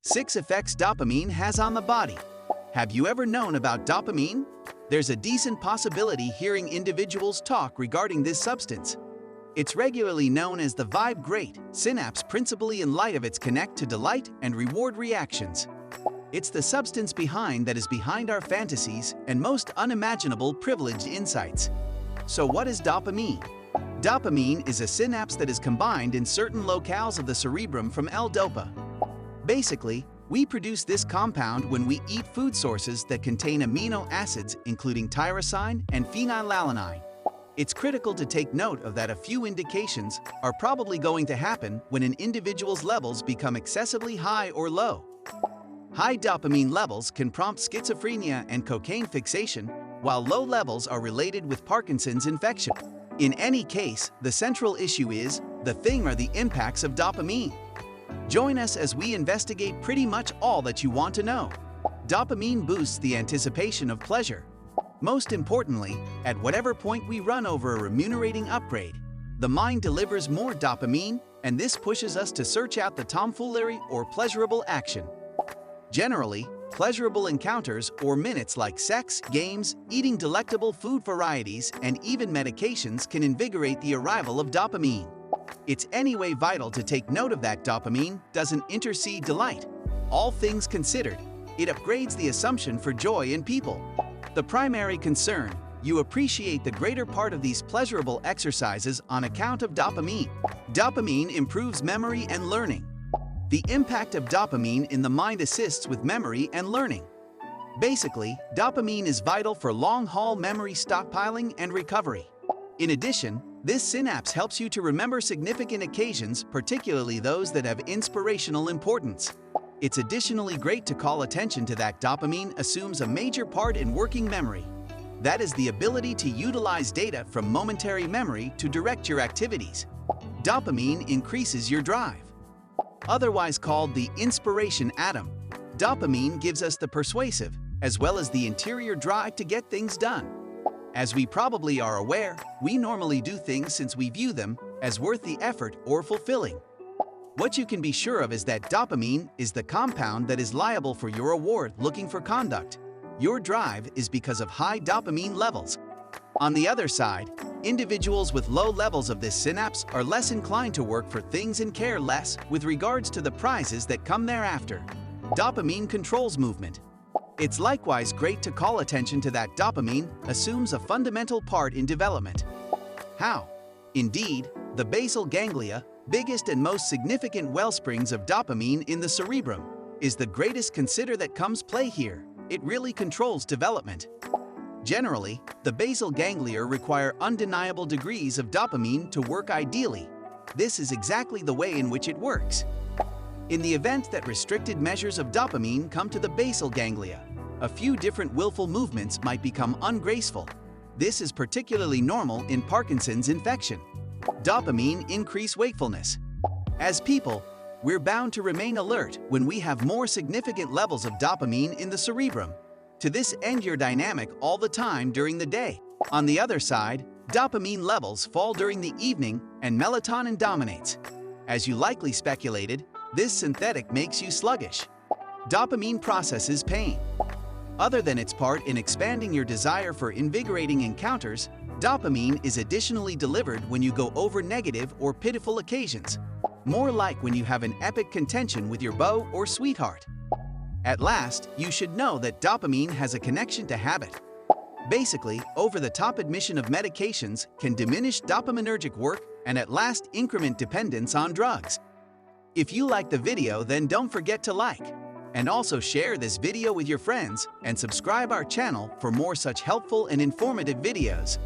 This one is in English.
6 effects dopamine has on the body. Have you ever known about dopamine? There's a decent possibility hearing individuals talk regarding this substance. It's regularly known as the vibe synapse principally in light of its connect to delight and reward reactions. It's the substance that is behind our fantasies and most unimaginable privileged insights. So what is dopamine? Dopamine is a synapse that is combined in certain locales of the cerebrum from L-dopa. Basically, we produce this compound when we eat food sources that contain amino acids including tyrosine and phenylalanine. It's critical to take note of that a few indications are probably going to happen when an individual's levels become excessively high or low. High dopamine levels can prompt schizophrenia and cocaine fixation, while low levels are related with Parkinson's infection. In any case, the central issue is the thing or the impacts of dopamine. Join us as we investigate pretty much all that you want to know. Dopamine boosts the anticipation of pleasure. Most importantly, at whatever point we run over a remunerating upgrade, the mind delivers more dopamine, and this pushes us to search out the tomfoolery or pleasurable action. Generally, pleasurable encounters or minutes like sex, games, eating delectable food varieties, and even medications can invigorate the arrival of dopamine. It's anyway vital to take note of that dopamine doesn't intercede delight. All things considered, it upgrades the assumption for joy in people. The primary concern, you appreciate the greater part of these pleasurable exercises on account of dopamine. Dopamine improves memory and learning. The impact of dopamine in the mind assists with memory and learning. Basically, dopamine is vital for long-haul memory stockpiling and recovery. In addition, this synapse helps you to remember significant occasions, particularly those that have inspirational importance. It's additionally great to call attention to that dopamine assumes a major part in working memory. That is the ability to utilize data from momentary memory to direct your activities. Dopamine increases your drive. Otherwise called the inspiration atom, dopamine gives us the persuasive, as well as the interior drive to get things done. As we probably are aware, we normally do things since we view them as worth the effort or fulfilling. What you can be sure of is that dopamine is the compound that is liable for your reward looking for conduct. Your drive is because of high dopamine levels. On the other side, individuals with low levels of this synapse are less inclined to work for things and care less with regards to the prizes that come thereafter. Dopamine controls movement. It's likewise great to call attention to that dopamine assumes a fundamental part in development. How? Indeed, the basal ganglia, biggest and most significant wellsprings of dopamine in the cerebrum, is the greatest consider that comes play here. It really controls development. Generally, the basal ganglia require undeniable degrees of dopamine to work ideally. This is exactly the way in which it works. In the event that restricted measures of dopamine come to the basal ganglia, a few different willful movements might become ungraceful. This is particularly normal in Parkinson's infection. Dopamine increase wakefulness. As people, we're bound to remain alert when we have more significant levels of dopamine in the cerebrum. To this end, you're dynamic all the time during the day. On the other side, dopamine levels fall during the evening and melatonin dominates. As you likely speculated, this synthetic makes you sluggish. Dopamine processes pain. Other than its part in expanding your desire for invigorating encounters, dopamine is additionally delivered when you go over negative or pitiful occasions, more like when you have an epic contention with your beau or sweetheart. At last, you should know that dopamine has a connection to habit. Basically, over-the-top admission of medications can diminish dopaminergic work and at last increment dependence on drugs. If you like the video, then don't forget to like, and also share this video with your friends and subscribe our channel for more such helpful and informative videos.